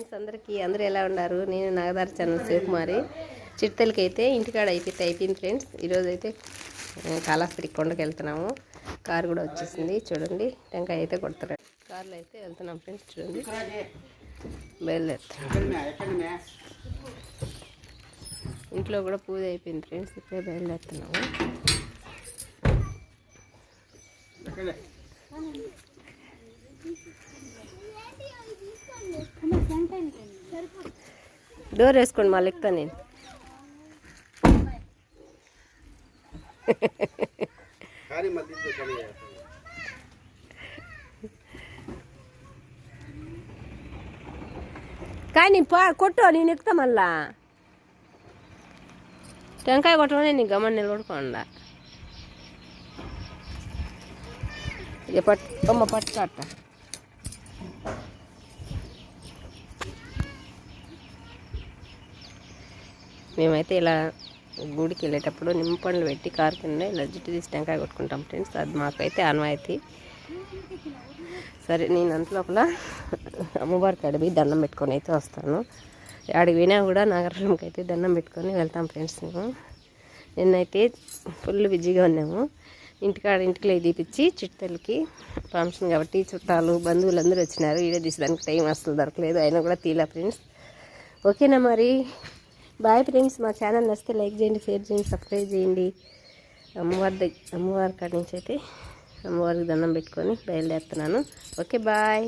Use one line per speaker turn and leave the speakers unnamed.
Friends అందరూ ఎలా ఉన్నారు? నేను నాగదారి ఛానల్ శివకుమారి. చిట్టలకి అయితే ఇంటికాడ అయిపోయింది ఫ్రెండ్స్. ఈరోజు అయితే కాళహస్తి కొండకి వెళ్తున్నాము. కారు కూడా వచ్చేసింది చూడండి. టెంకాయ అయితే కొడుతున్నారు. కార్లో అయితే వెళ్తున్నాం ఫ్రెండ్స్ చూడండి. బయలుదేరుతున్నాం. ఇంట్లో కూడా పూజ అయిపోయింది ఫ్రెండ్స్. ఇప్పుడే బయలుదేరుతున్నాము. డోర్ వేసుకోండి, మళ్ళీ ఎక్కుతాను నేను. కానీ కొట్టు, నేను ఎక్కుతా. మళ్ళా టెంకాయ కొట్టమని నీకు గమని నిలబడుకోండా. ఇక పట్టు పట్టుకట్ట. మేమైతే ఇలా గుడికి వెళ్ళేటప్పుడు నిమ్మపండ్లు పెట్టి కారు కింద ఇలా జుట్టు తీసి టెంకాయ కొట్టుకుంటాం ఫ్రెండ్స్. అది మాకైతే ఆనవాయితీ. సరే, నేను అంతలోపల అమ్మవారికి అడిగి దండం పెట్టుకొని అయితే వస్తాను. ఆడికి పోయినా కూడా నాగరంకి అయితే దండం పెట్టుకొని వెళ్తాం ఫ్రెండ్స్. నిన్నైతే ఫుల్ బిజీగా ఉన్నాము. ఇంటికి తీపిచ్చి చిట్టలకి ఫంక్షన్ కాబట్టి చుట్టాలు బంధువులు అందరూ వచ్చినారు. వీడియో తీసేదానికి టైం అసలు దొరకలేదు. అయినా కూడా తీలా ఫ్రెండ్స్. ఓకేనా మరి, బాయ్ ఫ్రెండ్స్. మా ఛానల్ నచ్చితే లైక్ చేయండి, షేర్ చేయండి, సబ్స్క్రైబ్ చేయండి. అమ్మవారి కాడి నుంచి అయితే అమ్మవారికి దండం పెట్టుకొని బయలుదేరుతున్నాను. Okay bye.